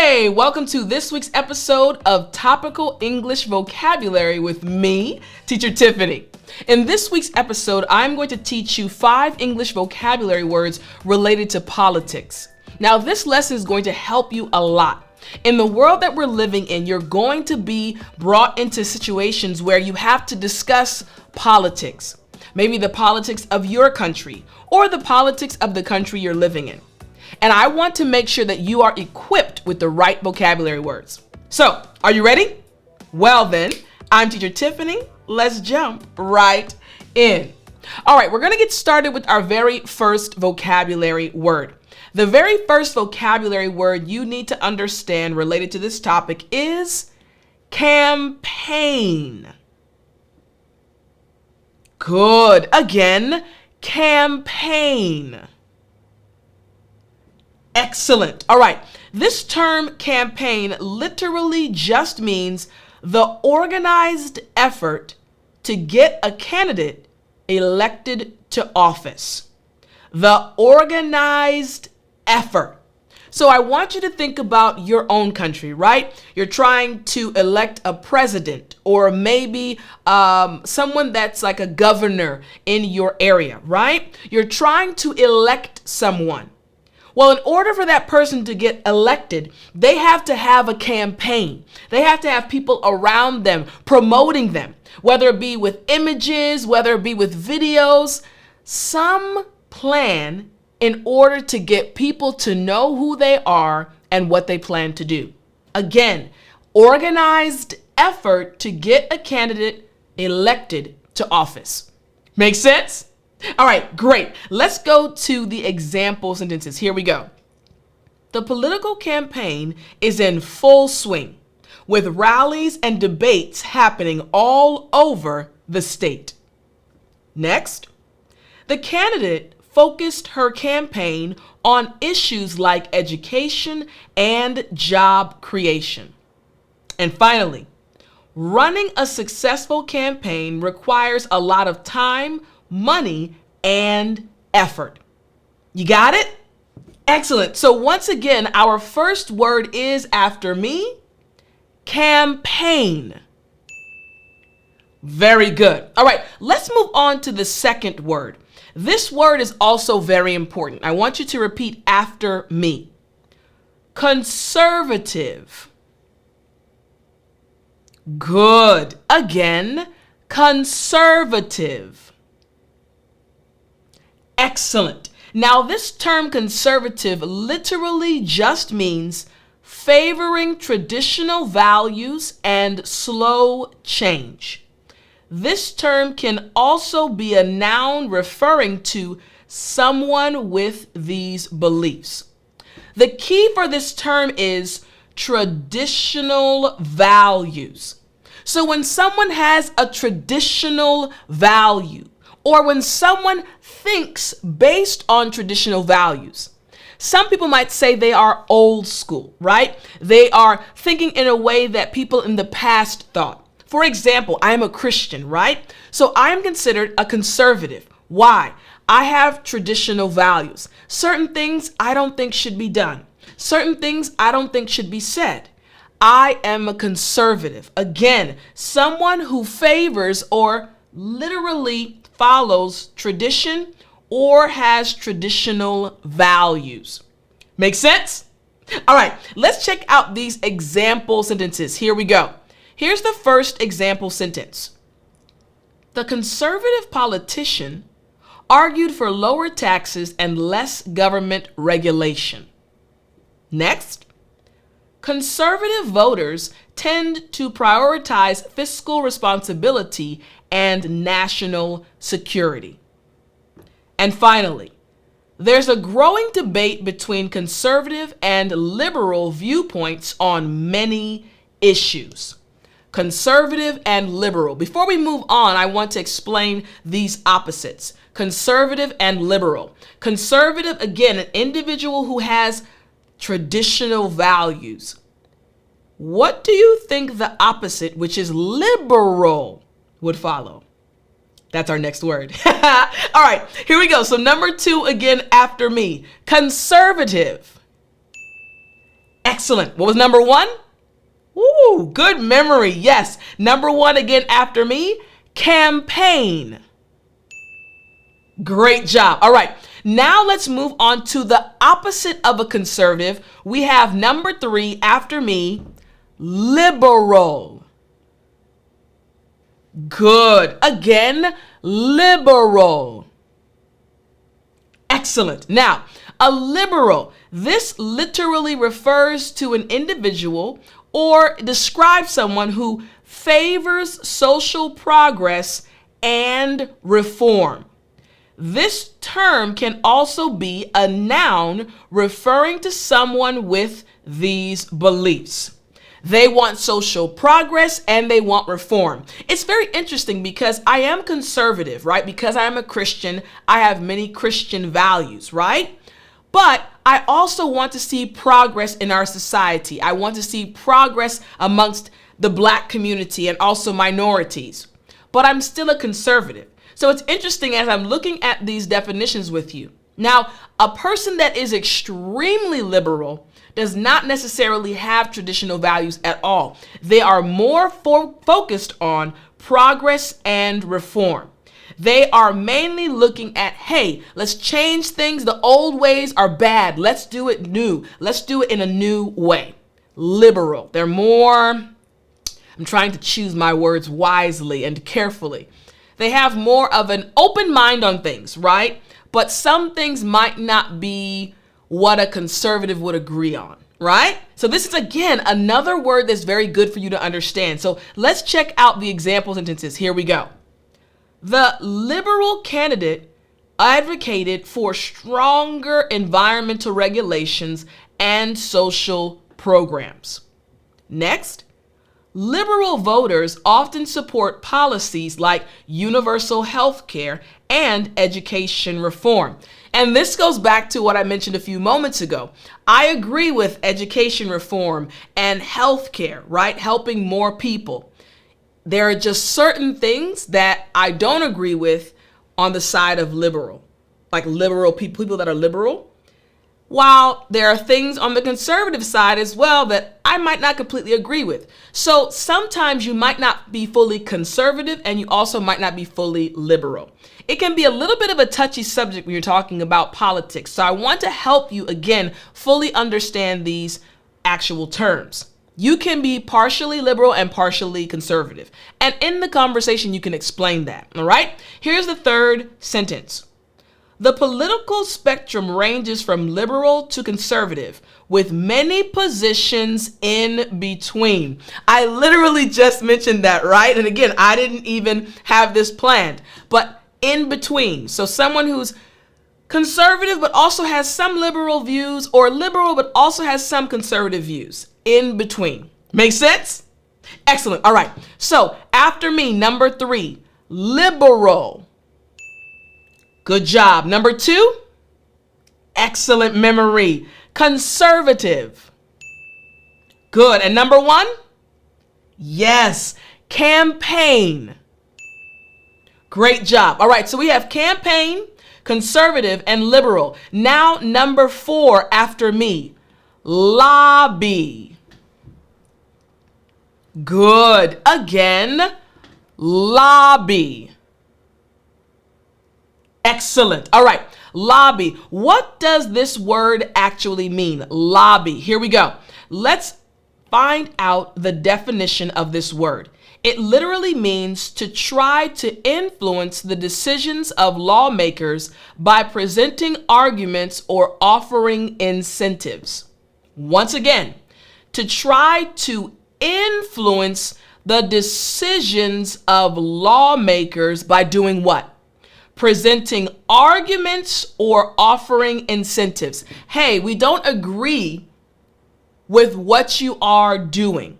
Hey, welcome to this week's episode of Topical English Vocabulary with me, Teacher Tiffani. In this week's episode, I'm going to teach you 5 English vocabulary words related to politics. Now, this lesson is going to help you a lot. In the world that we're living in, you're going to be brought into situations where you have to discuss politics. Maybe the politics of your country or the politics of the country you're living in. And I want to make sure that you are equipped with the right vocabulary words. So, are you ready? Well then, I'm Teacher Tiffani. Let's jump right in. All right, we're going to get started with our very first vocabulary word. The very first vocabulary word you need to understand related to this topic is campaign. Good. Again, campaign. Excellent. All right. This term campaign literally just means the organized effort to get a candidate elected to office. The organized effort. So I want you to think about your own country, right? You're trying to elect a president or maybe someone that's like a governor in your area, right? You're trying to elect someone. Well, in order for that person to get elected, they have to have a campaign. They have to have people around them promoting them, whether it be with images, whether it be with videos, some plan in order to get people to know who they are and what they plan to do. Again, organized effort to get a candidate elected to office. Make sense? All right, great. Let's go to the example sentences. Here we go. The political campaign is in full swing, with rallies and debates happening all over the state. Next, the candidate focused her campaign on issues like education and job creation. And finally, running a successful campaign requires a lot of time, money, and effort. You got it? Excellent. So once again, our first word is after me, campaign. Very good. All right, let's move on to the second word. This word is also very important. I want you to repeat after me. Conservative. Good. Again, conservative. Excellent. Now, this term conservative literally just means favoring traditional values and slow change. This term can also be a noun referring to someone with these beliefs. The key for this term is traditional values. So when someone has a traditional value, or when someone thinks based on traditional values, some people might say they are old school, right? They are thinking in a way that people in the past thought. For example, I am a Christian, right? So I am considered a conservative. Why? I have traditional values. Certain things I don't think should be done. Certain things I don't think should be said. I am a conservative. Again, someone who favors or literally follows tradition or has traditional values. Make sense? All right, let's check out these example sentences. Here we go. Here's the first example sentence. The conservative politician argued for lower taxes and less government regulation. Next, conservative voters tend to prioritize fiscal responsibility and national security. And finally, there's a growing debate between conservative and liberal viewpoints on many issues. Conservative and liberal. Before we move on, I want to explain these opposites. Conservative and liberal. Conservative, again, an individual who has traditional values. What do you think the opposite, which is liberal, would follow? That's our next word. All right, here we go. So number 2, again, after me. Conservative. Excellent. What was number one? Ooh, good memory. Yes. Number one again after me, campaign. Great job. All right. Now let's move on to the opposite of a conservative. We have number three after me, liberal. Good. Again, liberal. Excellent. Now, a liberal, this literally refers to an individual or describes someone who favors social progress and reform. This term can also be a noun referring to someone with these beliefs. They want social progress and they want reform. It's very interesting because I am conservative, right? Because I am a Christian, I have many Christian values, right? But I also want to see progress in our society. I want to see progress amongst the Black community and also minorities. But I'm still a conservative. So it's interesting as I'm looking at these definitions with you. Now, a person that is extremely liberal does not necessarily have traditional values at all. They are more focused on progress and reform. They are mainly looking at, hey, let's change things. The old ways are bad. Let's do it new. Let's do it in a new way. Liberal. They're more, I'm trying to choose my words wisely and carefully. They have more of an open mind on things, right? But some things might not be what a conservative would agree on, right? So this is, again, another word that's very good for you to understand. So let's check out the example sentences. Here we go. The liberal candidate advocated for stronger environmental regulations and social programs. Next, liberal voters often support policies like universal health care and education reform. And this goes back to what I mentioned a few moments ago. I agree with education reform and health care, right? Helping more people. There are just certain things that I don't agree with on the side of liberal, like liberal people that are liberal. While there are things on the conservative side as well that I might not completely agree with. So sometimes you might not be fully conservative and you also might not be fully liberal. It can be a little bit of a touchy subject when you're talking about politics. So I want to help you, again, fully understand these actual terms. You can be partially liberal and partially conservative. And in the conversation, you can explain that. All right. Here's the third sentence. The political spectrum ranges from liberal to conservative, with many positions in between. I literally just mentioned that, right? And again, I didn't even have this planned, but in between. So someone who's conservative but also has some liberal views, or liberal but also has some conservative views. In between. Make sense? Excellent. All right. So after me, number three, liberal. Good job. Number two, excellent memory. Conservative. Good. And number one, yes, campaign. Great job. All right. So we have campaign, conservative, and liberal. Now, number four after me, lobby. Good. Again, lobby. Excellent. All right. Lobby. What does this word actually mean? Lobby. Here we go. Let's find out the definition of this word. It literally means to try to influence the decisions of lawmakers by presenting arguments or offering incentives. Once again, to try to influence the decisions of lawmakers by doing what? Presenting arguments or offering incentives. Hey, we don't agree with what you are doing.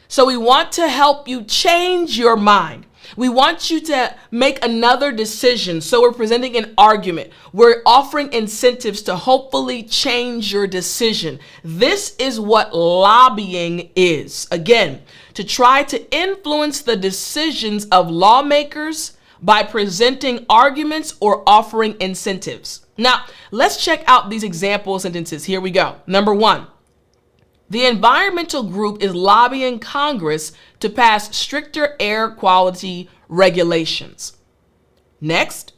So we want to help you change your mind. We want you to make another decision. So we're presenting an argument. We're offering incentives to hopefully change your decision. This is what lobbying is. Again, to try to influence the decisions of lawmakers by presenting arguments or offering incentives. Now, let's check out these example sentences. Here we go. Number one, The environmental group is lobbying Congress to pass stricter air quality regulations. Next,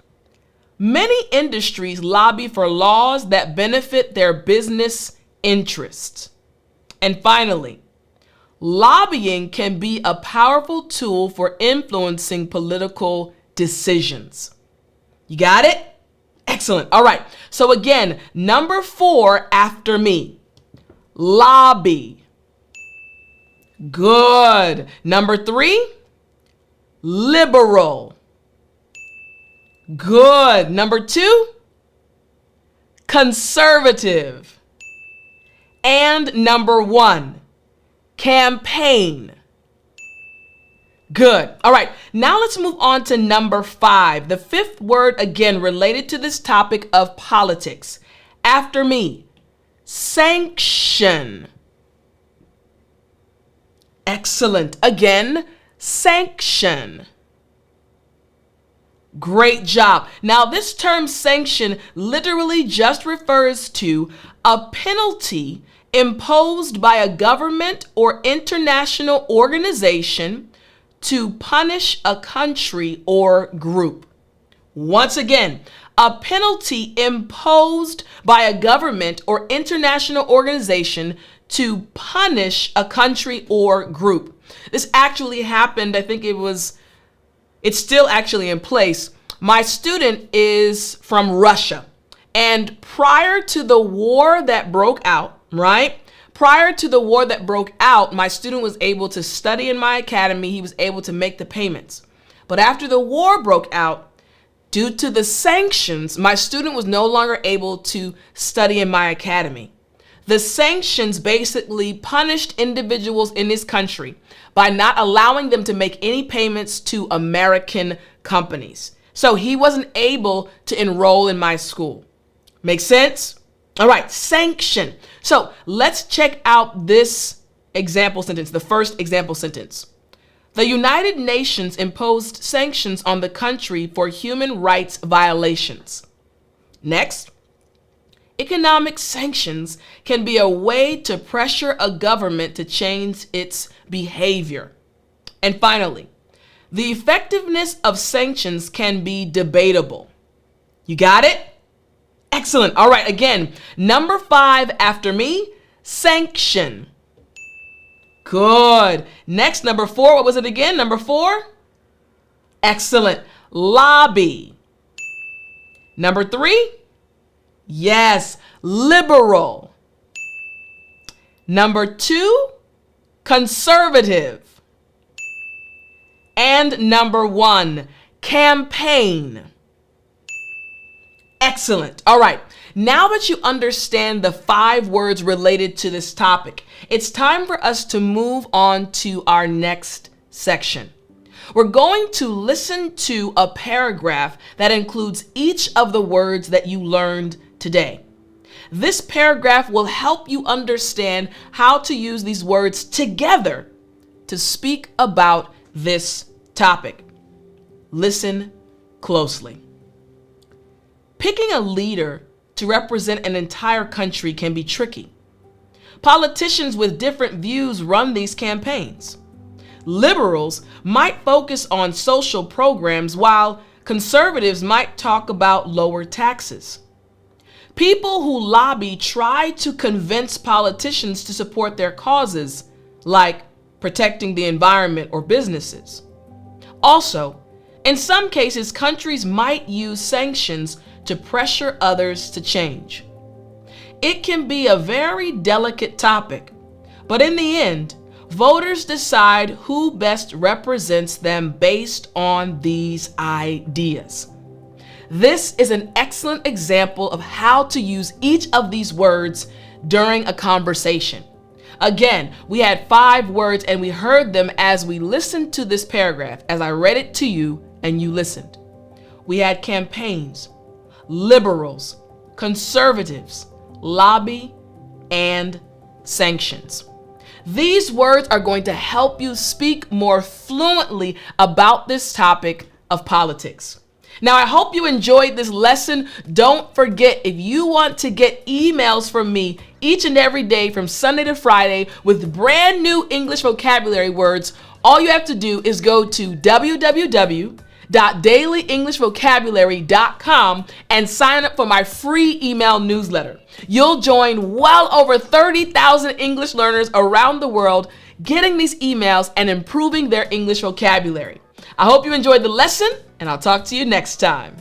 many industries lobby for laws that benefit their business interests. And finally, lobbying can be a powerful tool for influencing political decisions. You got it? Excellent. All right. So again, number 4 after me. Lobby. Good. Number 3, liberal. Good. Number 2, conservative. And number 1, campaign. Good. All right. Now let's move on to number 5. The 5th word, again, related to this topic of politics. After me, sanction. Excellent. Again, sanction. Great job. Now, this term sanction literally just refers to a penalty imposed by a government or international organization to punish a country or group. Once again, a penalty imposed by a government or international organization to punish a country or group. This actually happened, I think it's still actually in place. My student is from Russia, and prior to the war that broke out, right? Prior to the war that broke out, my student was able to study in my academy. He was able to make the payments. But after the war broke out, due to the sanctions, my student was no longer able to study in my academy. The sanctions basically punished individuals in this country by not allowing them to make any payments to American companies. So he wasn't able to enroll in my school. Make sense? All right, sanction. So let's check out this example sentence, the first example sentence. The United Nations imposed sanctions on the country for human rights violations. Next, economic sanctions can be a way to pressure a government to change its behavior. And finally, the effectiveness of sanctions can be debatable. You got it? Excellent. All right, again, number 5 after me, sanction. Good. Next, number 4, what was it again? Number 4? Excellent. Lobby. Number 3? Yes, liberal. Number 2, conservative. And number 1, campaign. Excellent. All right. Now that you understand the 5 words related to this topic, it's time for us to move on to our next section. We're going to listen to a paragraph that includes each of the words that you learned today. This paragraph will help you understand how to use these words together to speak about this topic. Listen closely. Picking a leader to represent an entire country can be tricky. Politicians with different views run these campaigns. Liberals might focus on social programs while conservatives might talk about lower taxes. People who lobby try to convince politicians to support their causes, like protecting the environment or businesses. Also, in some cases, countries might use sanctions to pressure others to change. It can be a very delicate topic, but in the end, voters decide who best represents them based on these ideas. This is an excellent example of how to use each of these words during a conversation. Again, we had 5 words and we heard them as we listened to this paragraph, as I read it to you and you listened. We had campaigns, liberals, conservatives, lobby, and sanctions. These words are going to help you speak more fluently about this topic of politics. Now, I hope you enjoyed this lesson. Don't forget, if you want to get emails from me each and every day from Sunday to Friday with brand new English vocabulary words, all you have to do is go to www.dailyenglishvocabulary.com and sign up for my free email newsletter. You'll join well over 30,000 English learners around the world getting these emails and improving their English vocabulary. I hope you enjoyed the lesson, and I'll talk to you next time.